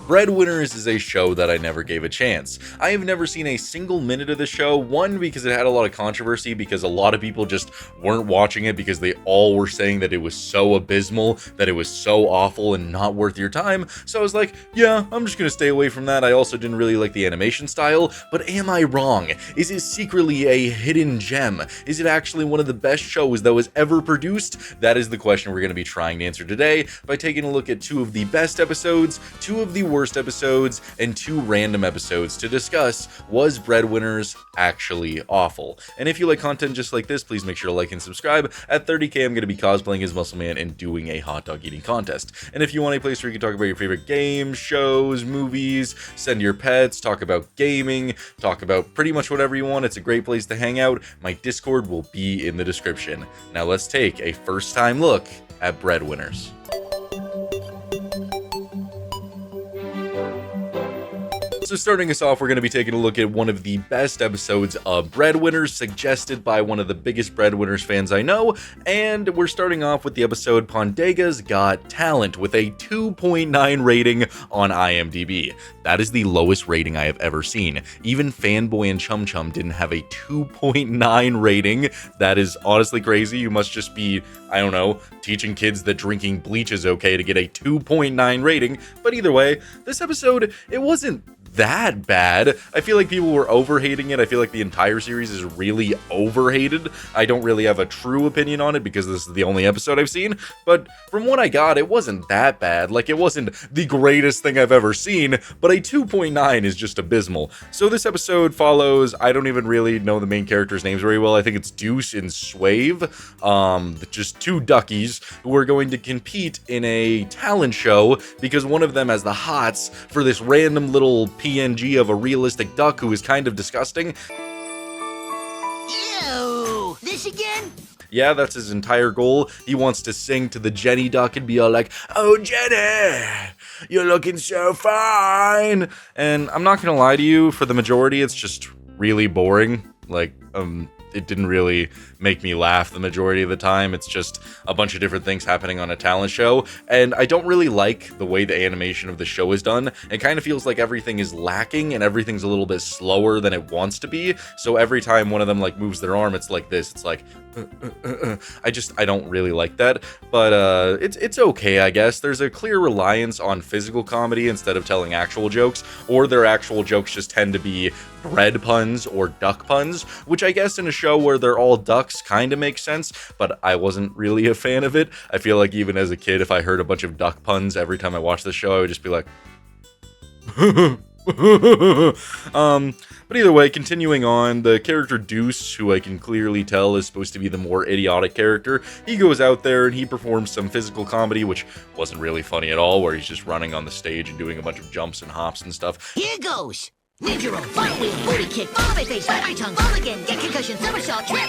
Breadwinners is a show that I never gave a chance. I have never seen a single minute of the show, one, because it had a lot of controversy, because a lot of people just weren't watching it because they all were saying that it was so abysmal, that it was so awful and not worth your time, so I was like, yeah, I'm just gonna stay away from that. I also didn't really like the animation style, but am I wrong? Is it secretly a hidden gem? Is it actually one of the best shows that was ever produced? That is the question we're gonna be trying to answer today by taking a look at two of the best episodes, two of the worst episodes, and two random episodes to discuss, was Breadwinners actually awful? And if you like content just like this, please make sure to like and subscribe. At 30k, I'm going to be cosplaying as Muscle Man and doing a hot dog eating contest. And if you want a place where you can talk about your favorite games, shows, movies, send your pets, talk about gaming, talk about pretty much whatever you want, it's a great place to hang out. My Discord will be in the description. Now let's take a first time look at Breadwinners. So starting us off, we're going to be taking a look at one of the best episodes of Breadwinners, suggested by one of the biggest Breadwinners fans I know, and we're starting off with the episode Pondega's Got Talent with a 2.9 rating on IMDb. That is the lowest rating I have ever seen. Even Fanboy and Chum Chum didn't have a 2.9 rating. That is honestly crazy. You must just be, I don't know, teaching kids that drinking bleach is okay to get a 2.9 rating. But either way, this episode, it wasn't that bad. I feel like people were overhating it. I feel like the entire series is really overhated. I don't really have a true opinion on it because this is the only episode I've seen, but from what I got, it wasn't that bad. Like, it wasn't the greatest thing I've ever seen, but a 2.9 is just abysmal. So this episode follows, I don't even really know the main characters' names very well. I think it's Deuce and Swave, just two duckies who are going to compete in a talent show because one of them has the hots for this random little PNG of a realistic duck who is kind of disgusting. Ew! This again? Yeah, that's his entire goal. He wants to sing to the Jenny duck and be all like, "Oh, Jenny, you're looking so fine." And I'm not gonna lie to you, for the majority, it's just really boring. Like, it didn't really make me laugh the majority of the time. It's just a bunch of different things happening on a talent show, and I don't really like the way the animation of the show is done. It kind of feels like everything is lacking and everything's a little bit slower than it wants to be, so every time one of them like moves their arm, it's like this. It's like, I don't really like that, but it's okay, I guess. There's a clear reliance on physical comedy instead of telling actual jokes, or their actual jokes just tend to be bread puns or duck puns, which I guess in a show where they're all ducks kind of makes sense, but I wasn't really a fan of it. I feel like even as a kid, if I heard a bunch of duck puns every time I watched the show, I would just be like, but either way, continuing on, the character Deuce, who I can clearly tell is supposed to be the more idiotic character, he goes out there and he performs some physical comedy, which wasn't really funny at all, where he's just running on the stage and doing a bunch of jumps and hops and stuff. Here goes! Ninja roll, front wheel, booty kick, follow my face, right tongue, fall again, get concussion, somersault, trip!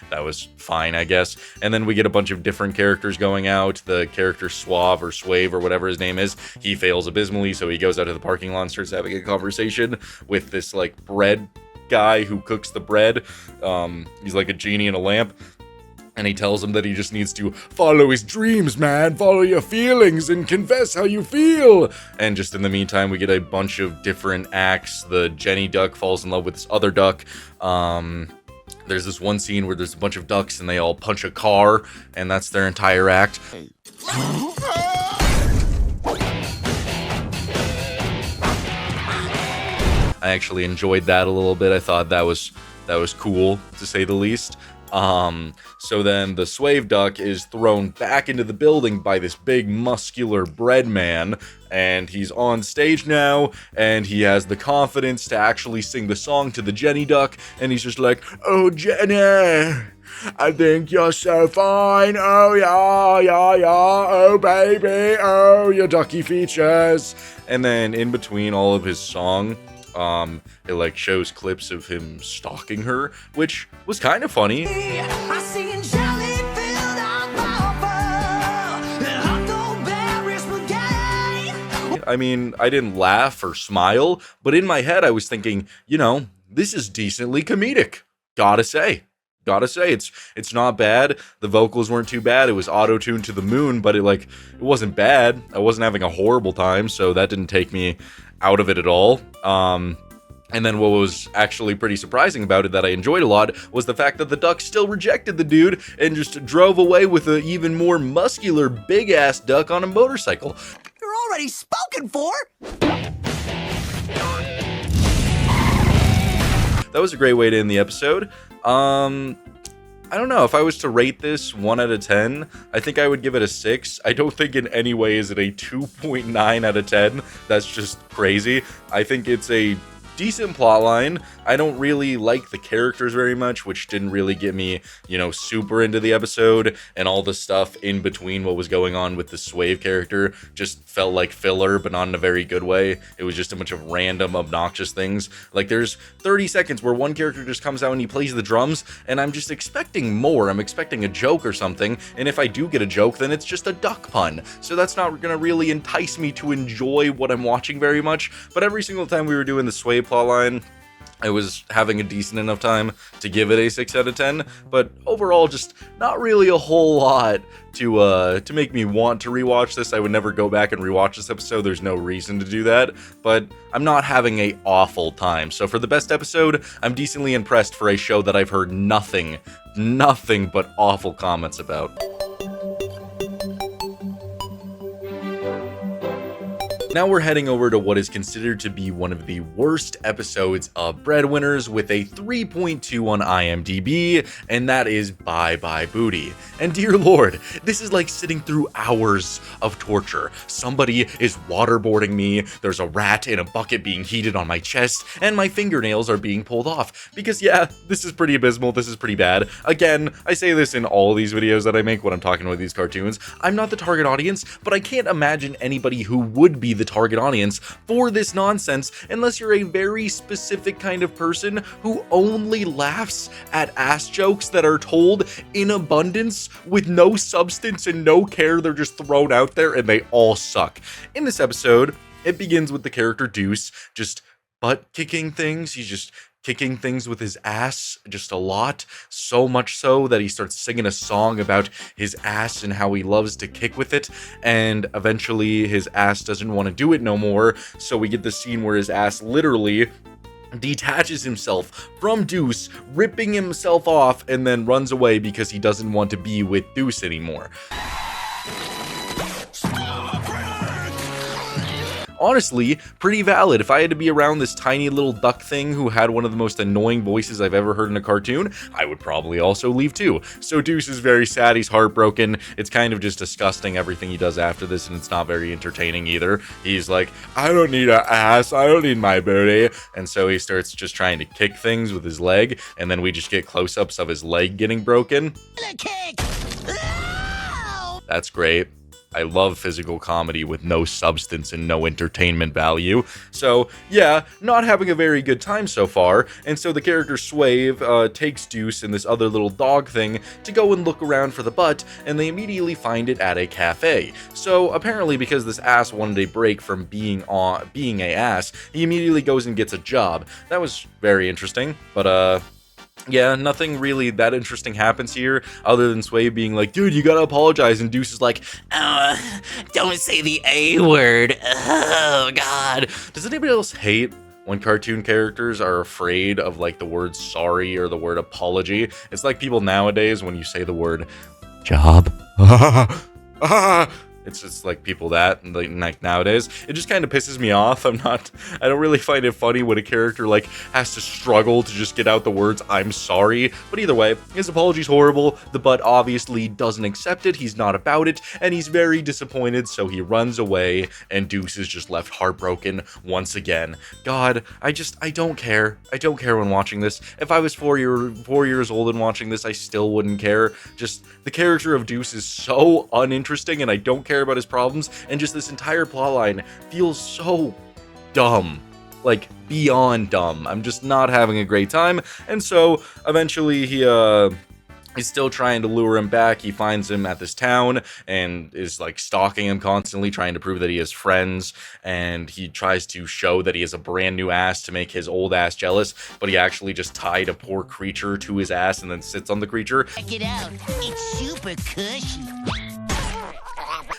That was fine, I guess. And then we get a bunch of different characters going out. The character Suave or Swave or whatever his name is, he fails abysmally, so he goes out to the parking lot and starts having a conversation with this, like, bread guy who cooks the bread. He's like a genie in a lamp. And he tells him that he just needs to follow his dreams, man. Follow your feelings and confess how you feel. And just in the meantime, we get a bunch of different acts. The Jenny duck falls in love with this other duck. There's this one scene where there's a bunch of ducks and they all punch a car, and that's their entire act. I actually enjoyed that a little bit. I thought that was cool, to say the least. So then the Swave duck is thrown back into the building by this big muscular bread man, and he's on stage now, and he has the confidence to actually sing the song to the Jenny duck, and he's just like, "Oh, Jenny, I think you're so fine, oh yeah, yeah, yeah, oh baby, oh your ducky features." And then in between all of his song, it like shows clips of him stalking her, which was kind of funny. I mean, I didn't laugh or smile, but in my head I was thinking, you know, this is decently comedic, gotta say. gotta say, it's not bad. The vocals weren't too bad. It was auto-tuned to the moon, but it wasn't bad. I wasn't having a horrible time, so that didn't take me out of it at all. And then what was actually pretty surprising about it that I enjoyed a lot was the fact that the duck still rejected the dude and just drove away with an even more muscular, big-ass duck on a motorcycle. You're already spoken for! That was a great way to end the episode. I don't know, if I was to rate this 1 out of 10, I think I would give it a 6. I don't think in any way is it a 2.9 out of 10. That's just crazy. I think it's a decent plotline. I don't really like the characters very much, which didn't really get me, super into the episode, and all the stuff in between what was going on with the Swave character just felt like filler, but not in a very good way. It was just a bunch of random, obnoxious things. Like, there's 30 seconds where one character just comes out and he plays the drums, and I'm just expecting more. I'm expecting a joke or something, and if I do get a joke, then it's just a duck pun. So that's not gonna really entice me to enjoy what I'm watching very much, but every single time we were doing the Swave plotline, I was having a decent enough time to give it a 6 out of 10, but overall just not really a whole lot to make me want to rewatch this. I would never go back and rewatch this episode. There's no reason to do that, but I'm not having a awful time. So for the best episode, I'm decently impressed for a show that I've heard nothing but awful comments about. Now we're heading over to what is considered to be one of the worst episodes of Breadwinners with a 3.2 on IMDb, and that is Bye Bye Booty. And dear lord, this is like sitting through hours of torture. Somebody is waterboarding me, there's a rat in a bucket being heated on my chest, and my fingernails are being pulled off. Because yeah, this is pretty abysmal, this is pretty bad. Again, I say this in all these videos that I make when I'm talking about these cartoons. I'm not the target audience, but I can't imagine anybody who would be the target audience for this nonsense unless you're a very specific kind of person who only laughs at ass jokes that are told in abundance with no substance and no care. They're just thrown out there and they all suck. In this episode, it begins with the character Deuce just butt kicking things. He's just kicking things with his ass just a lot, so much so that he starts singing a song about his ass and how he loves to kick with it, and eventually his ass doesn't want to do it no more, so we get the scene where his ass literally detaches himself from Deuce, ripping himself off, and then runs away because he doesn't want to be with Deuce anymore. Honestly, pretty valid. If I had to be around this tiny little duck thing who had one of the most annoying voices I've ever heard in a cartoon, I would probably also leave too. So Deuce is very sad, he's heartbroken. It's kind of just disgusting everything he does after this, and it's not very entertaining either. He's like, I don't need an ass, I don't need my booty. And so he starts just trying to kick things with his leg, and then we just get close-ups of his leg getting broken. That's great. I love physical comedy with no substance and no entertainment value. So yeah, not having a very good time so far. And so the character Swave takes Deuce and this other little dog thing to go and look around for the butt, and they immediately find it at a cafe. So apparently because this ass wanted a break from being a ass, he immediately goes and gets a job. That was very interesting, but yeah, nothing really that interesting happens here, other than Sway being like, dude, you gotta apologize, and Deuce is like, don't say the A word, oh god. Does anybody else hate when cartoon characters are afraid of, like, the word sorry or the word apology? It's like people nowadays, when you say the word job, it's just like people that, like nowadays, it just kind of pisses me off. I don't really find it funny when a character, like, has to struggle to just get out the words, I'm sorry. But either way, his apology's horrible, the butt obviously doesn't accept it, he's not about it, and he's very disappointed, so he runs away, and Deuce is just left heartbroken once again. God, I don't care. I don't care when watching this. If I was 4 years old and watching this, I still wouldn't care. Just, the character of Deuce is so uninteresting, and I don't care about his problems, and just this entire plotline feels so dumb, like beyond dumb. I'm just not having a great time, and so eventually he He's still trying to lure him back. He finds him at this town and is like stalking him constantly, trying to prove that he has friends. And he tries to show that he has a brand new ass to make his old ass jealous, but he actually just tied a poor creature to his ass and then sits on the creature. Check it out. It's super cushy.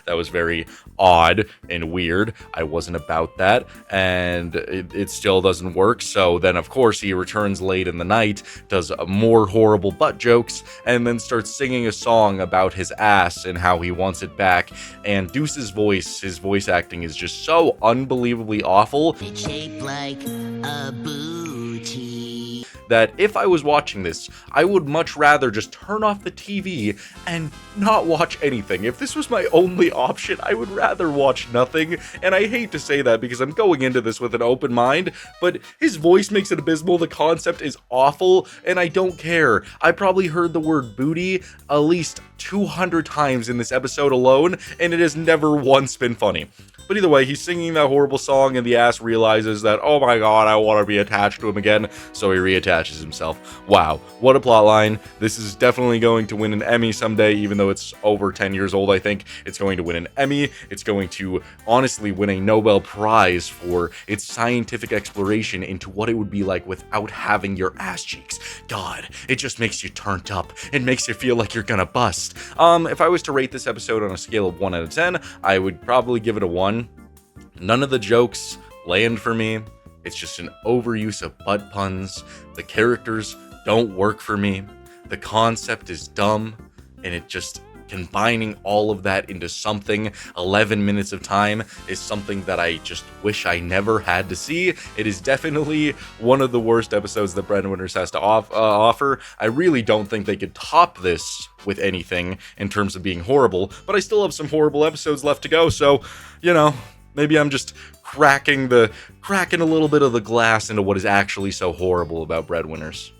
That was very odd and weird. I wasn't about that, and it still doesn't work. So then, of course, he returns late in the night, does more horrible butt jokes, and then starts singing a song about his ass and how he wants it back. And Deuce's voice, his voice acting is just so unbelievably awful. It's shaped like a booty. That if I was watching this, I would much rather just turn off the TV and not watch anything. If this was my only option, I would rather watch nothing. And I hate to say that because I'm going into this with an open mind, but his voice makes it abysmal. The concept is awful, and I don't care. I probably heard the word booty at least 200 times in this episode alone, and it has never once been funny. But either way, he's singing that horrible song, and the ass realizes that, oh my god, I want to be attached to him again, so he reattaches himself. Wow, what a plotline. This is definitely going to win an Emmy someday, even though it's over 10 years old, I think. It's going to win an Emmy. It's going to honestly win a Nobel Prize for its scientific exploration into what it would be like without having your ass cheeks. God, it just makes you turned up. It makes you feel like you're gonna bust. If I was to rate this episode on a scale of 1 out of 10, I would probably give it a 1. None of the jokes land for me. It's just an overuse of butt puns. The characters don't work for me. The concept is dumb, and it just combining all of that into something 11 minutes of time is something that I just wish I never had to see. It is definitely one of the worst episodes that Breadwinners has to offer. I really don't think they could top this with anything in terms of being horrible, but I still have some horrible episodes left to go, so, you know, maybe I'm just cracking a little bit of the glass into what is actually so horrible about Breadwinners.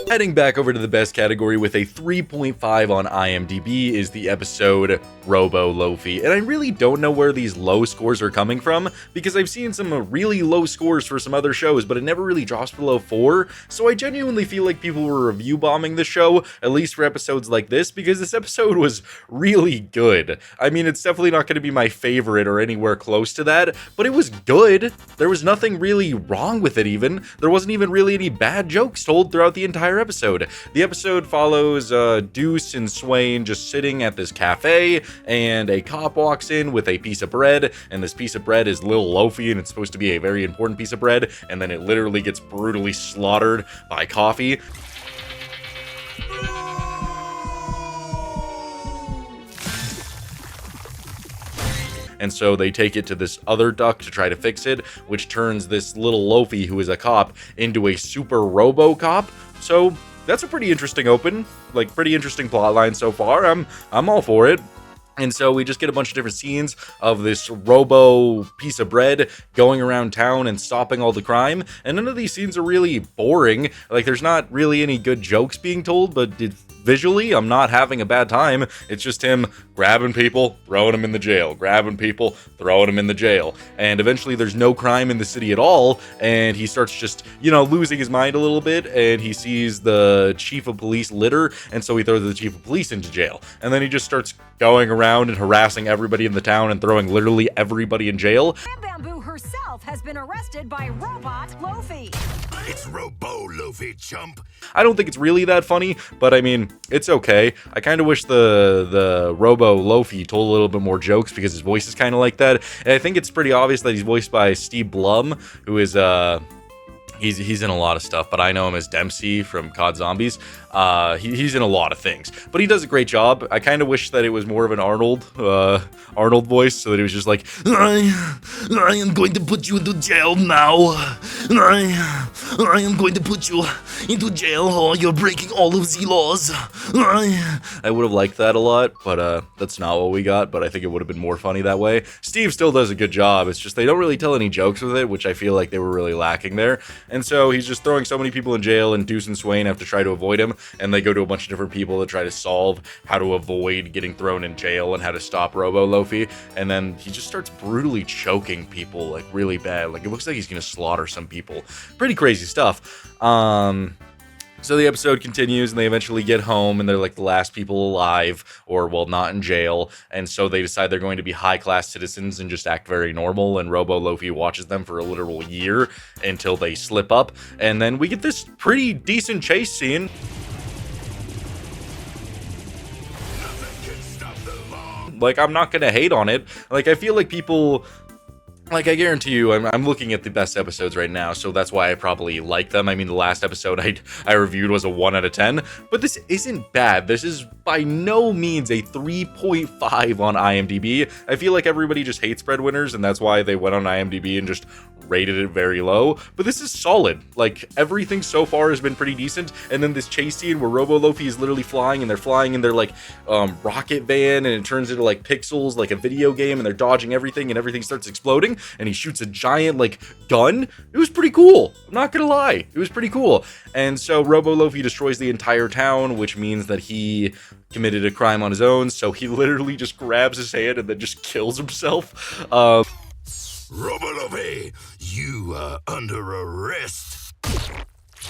Heading back over to the best category with a 3.5 on IMDb is the episode Robo Loafy. And I really don't know where these low scores are coming from, because I've seen some really low scores for some other shows, but it never really drops below 4. So I genuinely feel like people were review bombing the show, at least for episodes like this, because this episode was really good. I mean, it's definitely not going to be my favorite or anywhere close to that, but it was good. There was nothing really wrong with it even. There wasn't even really any bad jokes told throughout the entire episode. The episode follows Deuce and Swain just sitting at this cafe, and a cop walks in with a piece of bread, and this piece of bread is Lil Loafy, and it's supposed to be a very important piece of bread, and then it literally gets brutally slaughtered by coffee. And so they take it to this other duck to try to fix it, which turns this little Loafy, who is a cop, into a super robo-cop. So that's a pretty interesting pretty interesting plotline so far. I'm all for it. And so we just get a bunch of different scenes of this robo piece of bread going around town and stopping all the crime. And none of these scenes are really boring. Like, there's not really any good jokes being told, but visually, I'm not having a bad time. It's just him grabbing people, throwing them in the jail, grabbing people, throwing them in the jail. And eventually there's no crime in the city at all, and he starts just, losing his mind a little bit, and he sees the chief of police litter, and so he throws the chief of police into jail. And then he just starts going around and harassing everybody in the town and throwing literally everybody in jail. Bamboo herself has been arrested by Robot Loafy. It's Robo Loafy, chump. I don't think it's really that funny, but I mean, it's okay. I kind of wish the Robo Loafy told a little bit more jokes, because his voice is kind of like that. And I think it's pretty obvious that he's voiced by Steve Blum, who is he's in a lot of stuff, but I know him as Dempsey from COD Zombies. He's in a lot of things, but he does a great job. I kind of wish that it was more of an Arnold voice, so that he was just like, I am going to put you into jail now. I am going to put you into jail. Oh, you're breaking all of the laws. I would have liked that a lot, but that's not what we got. But I think it would have been more funny that way. Steve still does a good job. It's just they don't really tell any jokes with it, which I feel like they were really lacking there. And so he's just throwing so many people in jail, and Deuce and Swain have to try to avoid him. and they go to a bunch of different people to try to solve how to avoid getting thrown in jail and how to stop Robo Loafy. And then he just starts brutally choking people like really bad. Like it looks like he's gonna slaughter some people. Pretty crazy stuff. So the episode continues, and they eventually get home, and they're like the last people alive, or well, not in jail, and so they decide they're going to be high-class citizens and just act very normal, and Robo Loafy watches them for a literal year until they slip up, and then we get this pretty decent chase scene. Like, I'm not gonna hate on it. Like, I feel like people... Like, I guarantee you, I'm looking at the best episodes right now, so that's why I probably like them. I mean, the last episode I reviewed was a 1 out of 10, but this isn't bad. This is by no means a 3.5 on IMDb. I feel like everybody just hates Breadwinners, and that's why they went on IMDb and just rated it very low, but this is solid. Like, everything so far has been pretty decent, and then this chase scene where Robo Loafy is literally flying, and they're flying in their, like, rocket van, and it turns into, like, pixels, like a video game, and they're dodging everything, and everything starts exploding, and he shoots a giant, like, gun. It was pretty cool. I'm not gonna lie. It was pretty cool. And so Robo Loafy destroys the entire town, which means that he committed a crime on his own, so he literally just grabs his hand and then just kills himself. Robo Loafy, you are under arrest.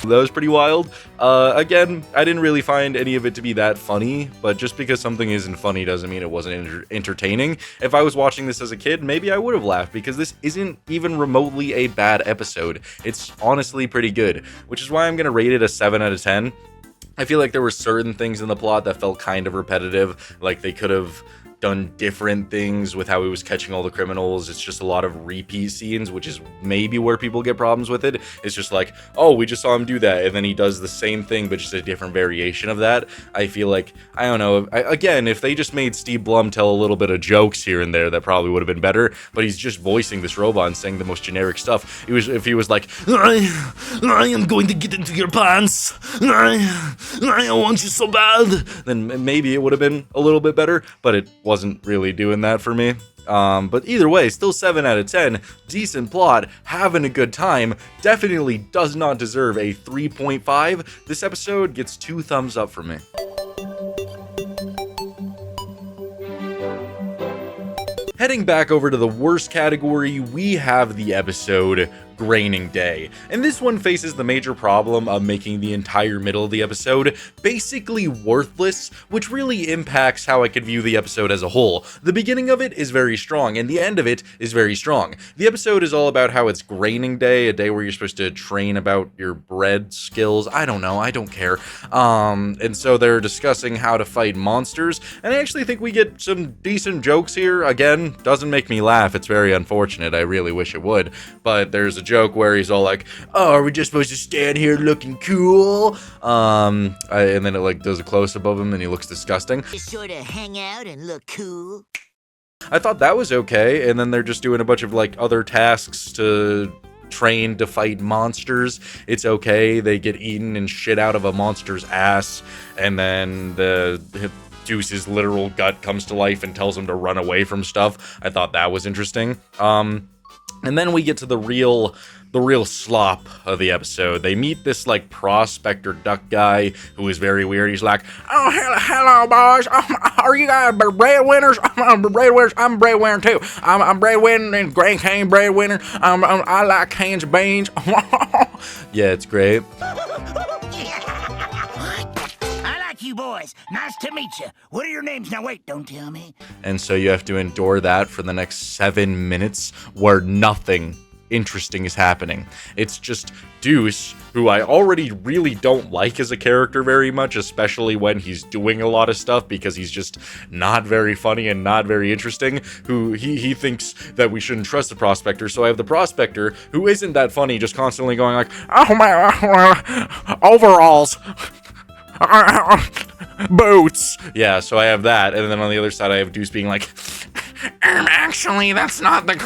That was pretty wild. Again, I didn't really find any of it to be that funny, but just because something isn't funny doesn't mean it wasn't entertaining. If I was watching this as a kid, maybe I would have laughed, because this isn't even remotely a bad episode. It's honestly pretty good, which is why I'm going to rate it a 7 out of 10. I feel like there were certain things in the plot that felt kind of repetitive, like they could have done different things with how he was catching all the criminals. It's just a lot of repeat scenes, which is maybe where people get problems with it. It's just like, oh, we just saw him do that, and then he does the same thing, but just a different variation of that. I feel like, I don't know, again, if they just made Steve Blum tell a little bit of jokes here and there, that probably would have been better, but he's just voicing this robot and saying the most generic stuff. If he was like, I am going to get into your pants, I want you so bad, then maybe it would have been a little bit better, but it wasn't really doing that for me. But either way, still 7 out of 10, decent plot, having a good time, definitely does not deserve a 3.5. This episode gets 2 thumbs up from me. Heading back over to the worst category, we have the episode Graining Day, and this one faces the major problem of making the entire middle of the episode basically worthless, which really impacts how I could view the episode as a whole. The beginning of it is very strong, and the end of it is very strong. The episode is all about how it's Graining Day, a day where you're supposed to train about your bread skills. I don't know, I don't care. And so they're discussing how to fight monsters, and I actually think we get some decent jokes here. Again, doesn't make me laugh, it's very unfortunate, I really wish it would, but there's a joke where he's all like, oh, are we just supposed to stand here looking cool? And then it like does a close-up of him and he looks disgusting. Just sort of hang out and look cool. I thought that was okay, and then they're just doing a bunch of like other tasks to train to fight monsters. It's okay, they get eaten and shit out of a monster's ass, and then Deuce's literal gut comes to life and tells him to run away from stuff. I thought that was interesting. And then we get to the real slop of the episode. They meet this like prospector duck guy who is very weird. He's like, oh, hello boys. Are you guys breadwinners? I'm breadwinners. I'm a breadwinner too. I'm breadwinner and Grand Cane breadwinner. I like cans of beans. Yeah, it's great. You boys, nice to meet you. What are your names? Now wait, don't tell me. And so you have to endure that for the next 7 minutes where nothing interesting is happening. It's just Deuce, who I already really don't like as a character very much, especially when he's doing a lot of stuff, because he's just not very funny and not very interesting, who he thinks that we shouldn't trust the prospector. So I have the prospector, who isn't that funny, just constantly going like, oh my, overalls. Boots. Yeah, so I have that, and then on the other side I have Deuce being like, actually, that's not the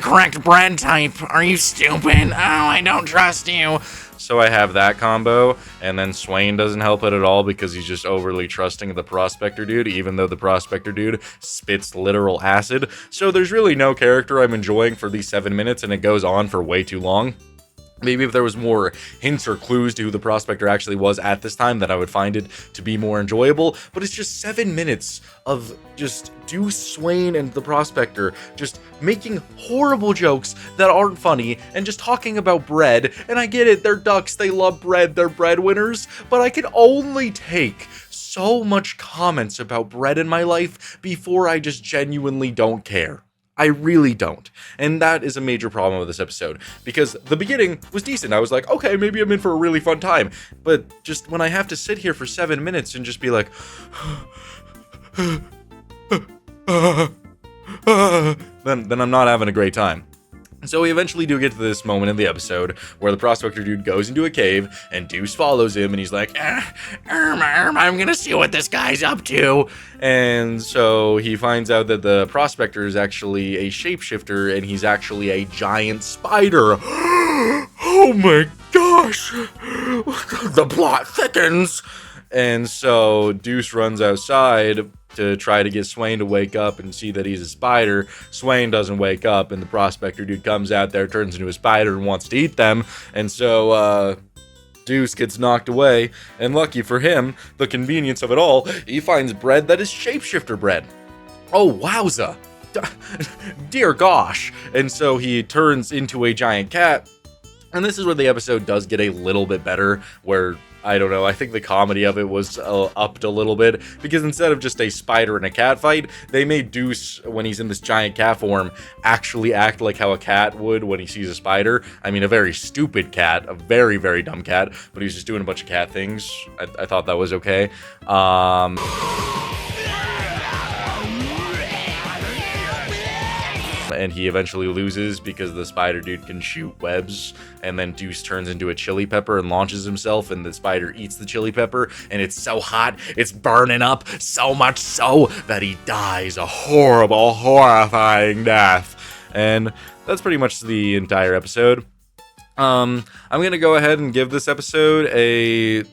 correct bread type. Are you stupid? Oh, I don't trust you. So I have that combo, and then Swain doesn't help it at all because he's just overly trusting of the prospector dude, even though the prospector dude spits literal acid. So there's really no character I'm enjoying for these 7 minutes, and it goes on for way too long. Maybe if there was more hints or clues to who the prospector actually was at this time, that I would find it to be more enjoyable. But it's just 7 minutes of just Deuce, Swain, and the prospector just making horrible jokes that aren't funny and just talking about bread. And I get it, they're ducks, they love bread, they're breadwinners. But I can only take so much comments about bread in my life before I just genuinely don't care. I really don't. And that is a major problem with this episode, because the beginning was decent. I was like, okay, maybe I'm in for a really fun time. But just when I have to sit here for 7 minutes and just be like, then I'm not having a great time. So we eventually do get to this moment in the episode where the prospector dude goes into a cave and Deuce follows him and he's like, I'm gonna see what this guy's up to. And so he finds out that the prospector is actually a shapeshifter and he's actually a giant spider. Oh my gosh, the plot thickens. And so Deuce runs outside to try to get Swain to wake up and see that he's a spider. Swain doesn't wake up, and the prospector dude comes out there, turns into a spider, and wants to eat them. And so, Deuce gets knocked away, and lucky for him, the convenience of it all, he finds bread that is shapeshifter bread. Oh, wowza. Dear gosh. And so he turns into a giant cat. And this is where the episode does get a little bit better, where, I don't know, I think the comedy of it was upped a little bit, because instead of just a spider and a cat fight, they made Deuce, when he's in this giant cat form, actually act like how a cat would when he sees a spider. I mean, a very stupid cat, a very, very dumb cat, but he's just doing a bunch of cat things. I thought that was okay. And he eventually loses because the spider dude can shoot webs, and then Deuce turns into a chili pepper and launches himself, and the spider eats the chili pepper, and it's so hot, it's burning up, so much so that he dies a horrible, horrifying death. And that's pretty much the entire episode. I'm gonna go ahead and give this episode a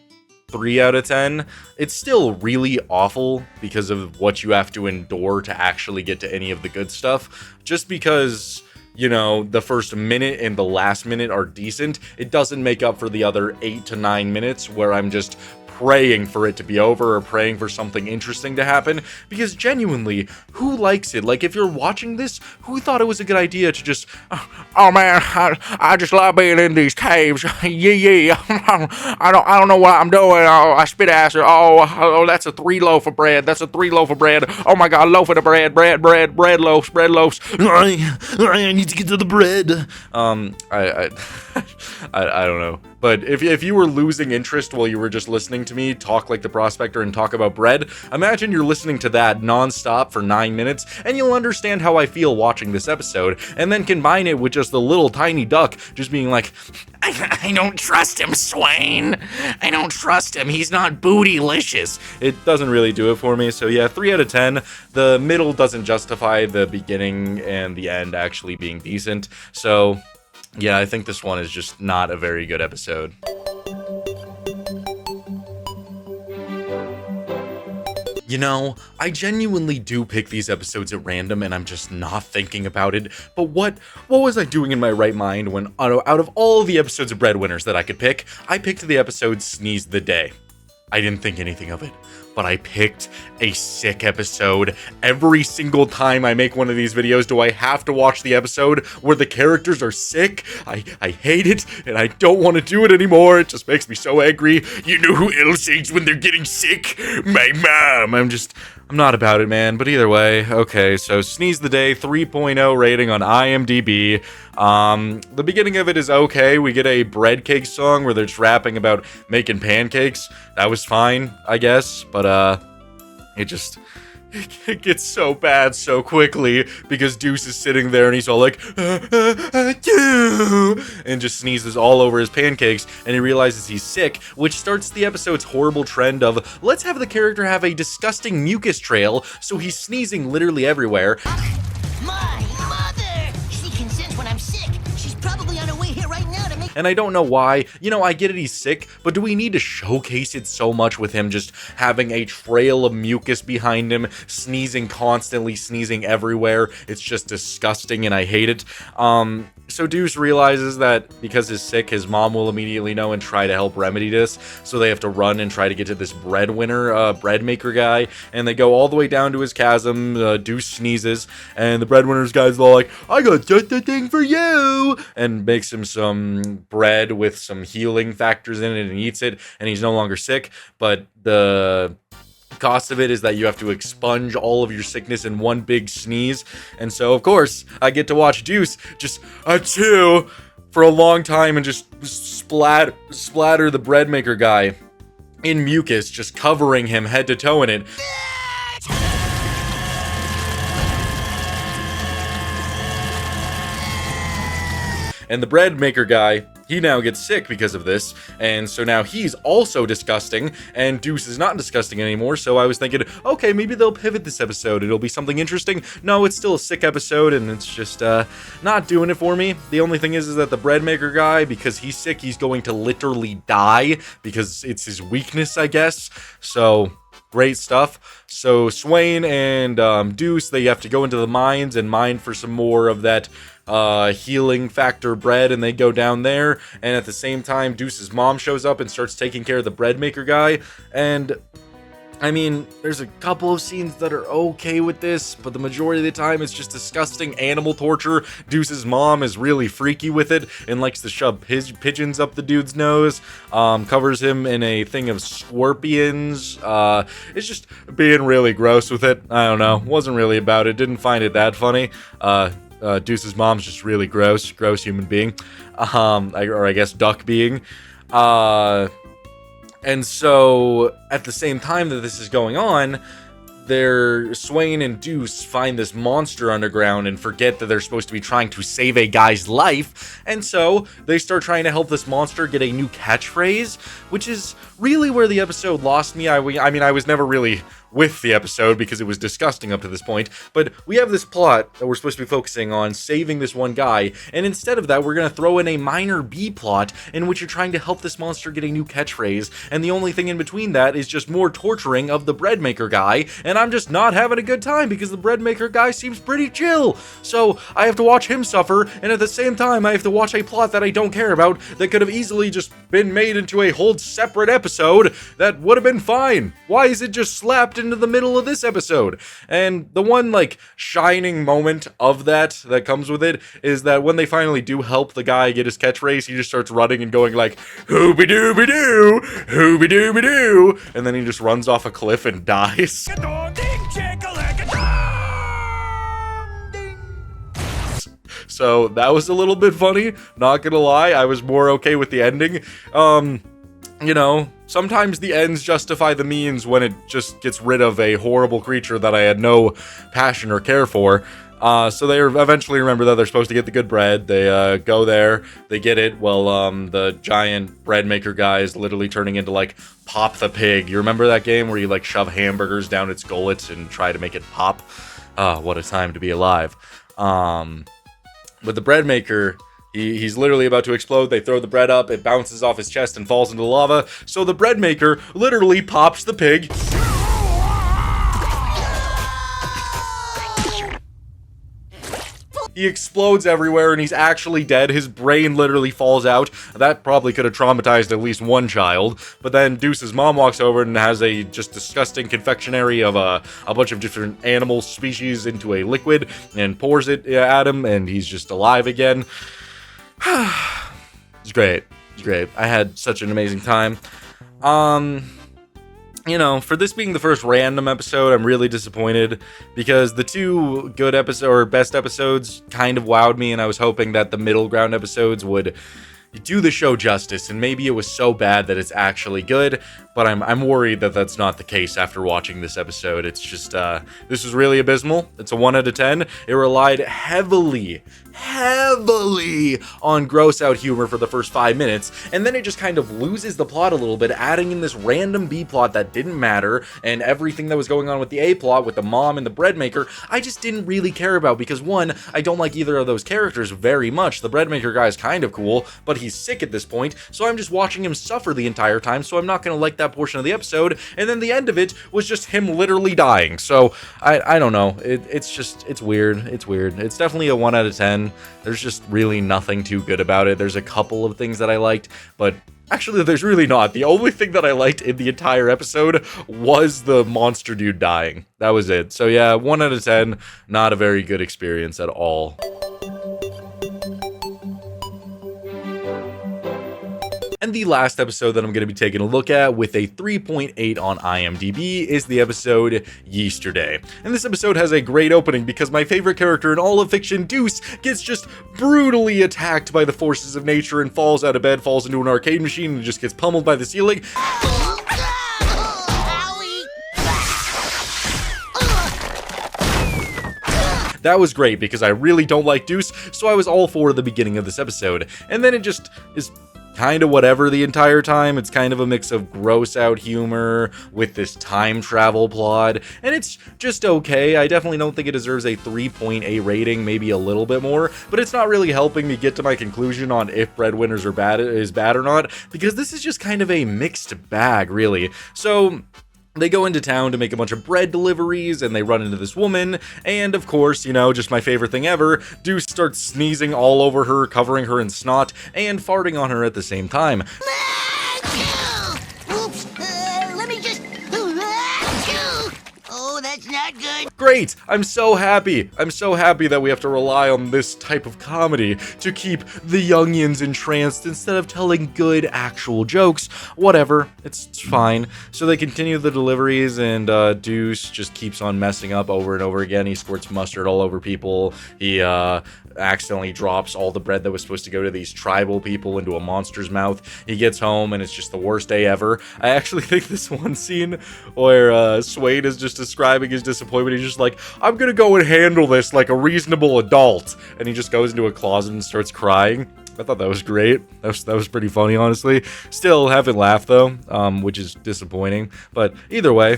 3 out of 10. It's still really awful because of what you have to endure to actually get to any of the good stuff. Just because, you know, the first minute and the last minute are decent, it doesn't make up for the other 8 to 9 minutes where I'm just praying for it to be over or praying for something interesting to happen, because genuinely, who likes it? Like, if you're watching this, who thought it was a good idea to just, oh man, I just love being in these caves, yeah, I don't know what I'm doing, oh, I spit acid, oh, that's a 3 loaf of bread, oh my god, loaf of the bread loaves, I need to get to the bread. I don't know. But if you were losing interest while you were just listening to me talk like the prospector and talk about bread, imagine you're listening to that nonstop for 9 minutes, and you'll understand how I feel watching this episode, and then combine it with just the little tiny duck just being like, I don't trust him, Swain. I don't trust him. He's not bootylicious. It doesn't really do it for me. So yeah, 3 out of 10. The middle doesn't justify the beginning and the end actually being decent. So yeah, I think this one is just not a very good episode. You know, I genuinely do pick these episodes at random and I'm just not thinking about it, but what was I doing in my right mind when out of all the episodes of Breadwinners that I could pick, I picked the episode Sneeze the Day. I didn't think anything of it, but I picked a sick episode. Every single time I make one of these videos, do I have to watch the episode where the characters are sick? I hate it, and I don't want to do it anymore. It just makes me so angry. You know who else hates when they're getting sick? My mom. I'm not about it, man. But either way, okay, so Sneeze the Day, 3.0 rating on IMDb. The beginning of it is okay. We get a bread cake song where they're just rapping about making pancakes. That was fine, I guess, but it gets so bad so quickly because Deuce is sitting there and he's all like, and just sneezes all over his pancakes, and he realizes he's sick, which starts the episode's horrible trend of, let's have the character have a disgusting mucus trail, so he's sneezing literally everywhere. My mother! She can sense when I'm sick. She's probably on her way here right now to make... And I don't know why. You know, I get it, he's sick, but do we need to showcase it so much with him just having a trail of mucus behind him, sneezing constantly, sneezing everywhere? It's just disgusting and I hate it. So Deuce realizes that because he's sick, his mom will immediately know and try to help remedy this. So they have to run and try to get to this breadwinner, bread maker guy. And they go all the way down to his chasm. Deuce sneezes. And the breadwinners guy's all like, I got just the thing for you. And makes him some bread with some healing factors in it and eats it. And he's no longer sick. But the cost of it is that you have to expunge all of your sickness in one big sneeze. And so, of course, I get to watch Deuce just achoo for a long time and just splatter the bread maker guy in mucus, just covering him head to toe in it. And the bread maker guy, he now gets sick because of this, and so now he's also disgusting, and Deuce is not disgusting anymore, so I was thinking, okay, maybe they'll pivot this episode, it'll be something interesting. No, it's still a sick episode, and it's just, not doing it for me. The only thing is that the bread maker guy, because he's sick, he's going to literally die, because it's his weakness, I guess, so great stuff. So Swain and Deuce, they have to go into the mines and mine for some more of that healing factor bread, and they go down there, and at the same time Deuce's mom shows up and starts taking care of the bread maker guy. And I mean, there's a couple of scenes that are okay with this, but the majority of the time it's just disgusting animal torture. Deuce's mom is really freaky with it and likes to shove pigeons up the dude's nose, covers him in a thing of scorpions. It's just being really gross with it. I don't know, wasn't really about it, didn't find it that funny. Deuce's mom's just really gross human being, I guess duck being. And so at the same time that this is going on, Swain and Deuce find this monster underground and forget that they're supposed to be trying to save a guy's life, and so they start trying to help this monster get a new catchphrase, which is really where the episode lost me. I mean, I was never really with the episode because it was disgusting up to this point, but we have this plot that we're supposed to be focusing on saving this one guy, and instead of that we're going to throw in a minor B plot in which you're trying to help this monster get a new catchphrase, and the only thing in between that is just more torturing of the bread maker guy, and I'm just not having a good time because the bread maker guy seems pretty chill. So I have to watch him suffer, and at the same time I have to watch a plot that I don't care about that could have easily just been made into a whole separate episode that would have been fine. Why is it just slapped into the middle of this episode? And the one like shining moment of that comes with it is that when they finally do help the guy get his catchphrase, he just starts running and going like hooby-dooby-doo, hooby-dooby-doo, and then he just runs off a cliff and dies. So that was a little bit funny, not gonna lie. I was more okay with the ending. You know, sometimes the ends justify the means when it just gets rid of a horrible creature that I had no passion or care for. So they eventually remember that they're supposed to get the good bread. They go there, they get it. Well, the giant bread maker guy is literally turning into like Pop the Pig. You remember that game where you like shove hamburgers down its gullet and try to make it pop? What a time to be alive. But the bread maker, he's literally about to explode. They throw the bread up, it bounces off his chest and falls into lava. So the bread maker literally pops the pig. He explodes everywhere and he's actually dead. His brain literally falls out. That probably could have traumatized at least one child. But then Deuce's mom walks over and has a just disgusting confectionery of a bunch of different animal species into a liquid and pours it at him, and he's just alive again. It's great. It's great. I had such an amazing time. You know, for this being the first random episode, I'm really disappointed because the two good episodes or best episodes kind of wowed me, and I was hoping that the middle ground episodes would do the show justice, and maybe it was so bad that it's actually good, but I'm worried that that's not the case after watching this episode. It's just, this was really abysmal. It's a 1 out of 10. It relied heavily on gross out humor for the first 5 minutes, and then it just kind of loses the plot a little bit, adding in this random B plot that didn't matter, and everything that was going on with the A plot with the mom and the bread maker, I just didn't really care about, because one, I don't like either of those characters very much. The bread maker guy is kind of cool, but he's sick at this point, so I'm just watching him suffer the entire time, so I'm not gonna like that portion of the episode. And then the end of it was just him literally dying. So I don't know. It's weird. It's weird. It's definitely a 1 out of 10. There's just really nothing too good about it. There's a couple of things that I liked, but actually, there's really not. The only thing that I liked in the entire episode was the monster dude dying. That was it. So yeah, 1 out of 10. Not a very good experience at all. And the last episode that I'm going to be taking a look at with a 3.8 on IMDb is the episode Yesterday. And this episode has a great opening because my favorite character in all of fiction, Deuce, gets just brutally attacked by the forces of nature and falls out of bed, falls into an arcade machine, and just gets pummeled by the ceiling. That was great because I really don't like Deuce, so I was all for the beginning of this episode. And then it just is kind of whatever the entire time. It's kind of a mix of gross out humor with this time travel plot, and it's just okay. I definitely don't think it deserves a 3.8 rating, maybe a little bit more, but it's not really helping me get to my conclusion on if Breadwinners are bad or not, because this is just kind of a mixed bag, really. So they go into town to make a bunch of bread deliveries, and they run into this woman, and of course, you know, just my favorite thing ever, Deuce starts sneezing all over her, covering her in snot, and farting on her at the same time. Oops, let me just... Oh, that's not good. Great! I'm so happy. I'm so happy that we have to rely on this type of comedy to keep the youngins entranced instead of telling good actual jokes. Whatever, it's fine. So they continue the deliveries, and Deuce just keeps on messing up over and over again. He squirts mustard all over people. He accidentally drops all the bread that was supposed to go to these tribal people into a monster's mouth. He gets home, and it's just the worst day ever. I actually think this one scene where Swain is just describing his disappointment, he's just like, I'm gonna go and handle this like a reasonable adult, and he just goes into a closet and starts crying. I thought that was great. That was pretty funny, honestly. Still haven't laughed though, which is disappointing, but either way,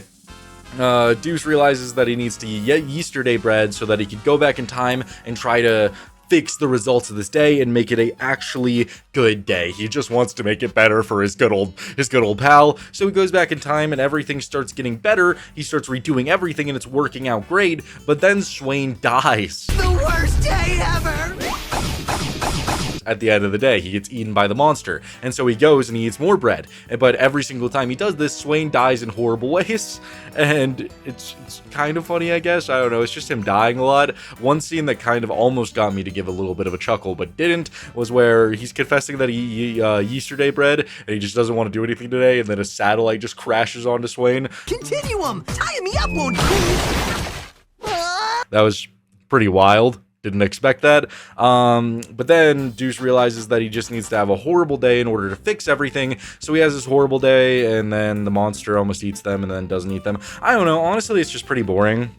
Deuce realizes that he needs to eat yesterday bread so that he could go back in time and try to fix the results of this day and make it a actually good day. He just wants to make it better for his good old pal. So he goes back in time and everything starts getting better. He starts redoing everything and it's working out great. But then Swain dies. The worst day ever. At the end of the day, he gets eaten by the monster, and so he goes and he eats more bread. But every single time he does this, Swain dies in horrible ways, and it's kind of funny, I guess. I don't know, it's just him dying a lot. One scene that kind of almost got me to give a little bit of a chuckle, but didn't, was where he's confessing that he yesterday bread, and he just doesn't want to do anything today, and then a satellite just crashes onto Swain. Continuum, tie me up, won't you? That was pretty wild. Didn't expect that. But then Deuce realizes that he just needs to have a horrible day in order to fix everything. So he has this horrible day, and then the monster almost eats them and then doesn't eat them. I don't know. Honestly, it's just pretty boring.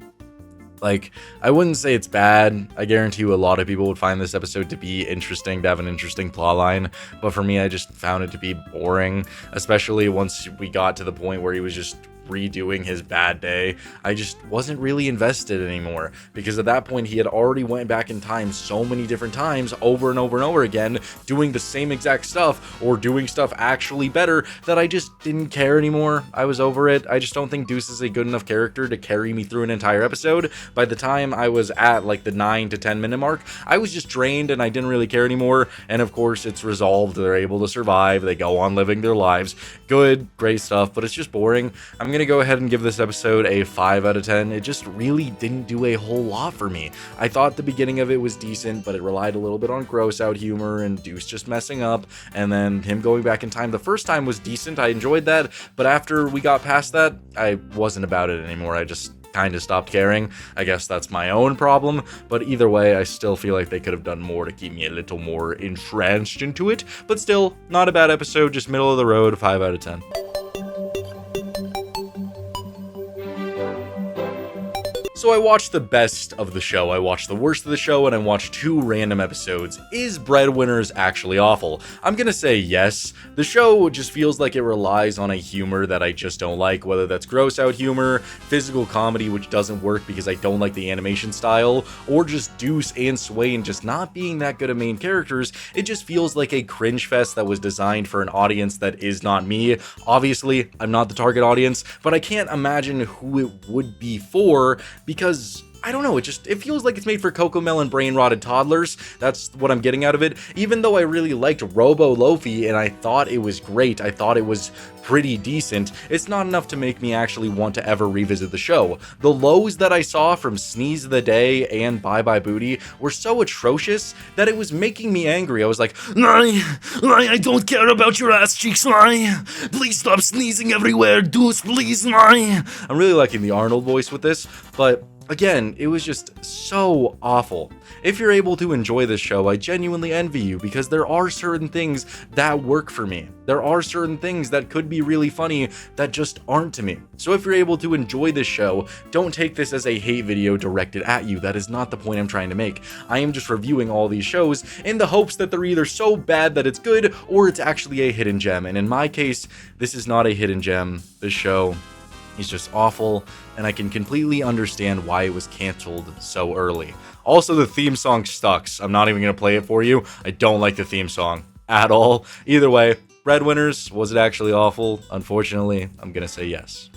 Like, I wouldn't say it's bad. I guarantee you a lot of people would find this episode to be interesting, to have an interesting plotline. But for me, I just found it to be boring, especially once we got to the point where he was just redoing his bad day. I just wasn't really invested anymore, because at that point he had already went back in time so many different times over and over and over again, doing the same exact stuff or doing stuff actually better, that I just didn't care anymore. I was over it. I just don't think Deuce is a good enough character to carry me through an entire episode. By the time I was at like the 9 to 10 minute mark, I was just drained and I didn't really care anymore. And of course it's resolved. They're able to survive. They go on living their lives. Good, great stuff, but it's just boring. I'm gonna go ahead and give this episode a 5 out of 10. It just really didn't do a whole lot for me. I thought the beginning of it was decent, but it relied a little bit on gross out humor and Deuce just messing up, and then him going back in time. The first time was decent. I enjoyed that, but after we got past that, I wasn't about it anymore. I just kind of stopped caring. I guess that's my own problem, but either way, I still feel like they could have done more to keep me a little more entranced into it. But still, not a bad episode, just middle of the road, 5 out of 10. So I watched the best of the show, I watched the worst of the show, and I watched 2 random episodes. Is Breadwinners actually awful? I'm gonna say yes. The show just feels like it relies on a humor that I just don't like, whether that's gross out humor, physical comedy which doesn't work because I don't like the animation style, or just Deuce and Swain just not being that good of main characters. It just feels like a cringe fest that was designed for an audience that is not me. Obviously, I'm not the target audience, but I can't imagine who it would be for, because I don't know, it feels like it's made for Cocomelon brain-rotted toddlers. That's what I'm getting out of it. Even though I really liked Robo Loafy and I thought it was great, I thought it was pretty decent, it's not enough to make me actually want to ever revisit the show. The lows that I saw from Sneeze of the Day and Bye Bye Booty were so atrocious that it was making me angry. I was like, I don't care about your ass cheeks, please stop sneezing everywhere, Deuce, please, I'm really liking the Arnold voice with this, but again, it was just so awful. If you're able to enjoy this show, I genuinely envy you, because there are certain things that work for me. There are certain things that could be really funny that just aren't to me. So if you're able to enjoy this show, don't take this as a hate video directed at you. That is not the point I'm trying to make. I am just reviewing all these shows in the hopes that they're either so bad that it's good, or it's actually a hidden gem. And in my case, this is not a hidden gem. This show is just awful, and I can completely understand why it was canceled so early. Also, the theme song sucks. I'm not even going to play it for you. I don't like the theme song at all. Either way, Breadwinners, was it actually awful? Unfortunately, I'm going to say yes.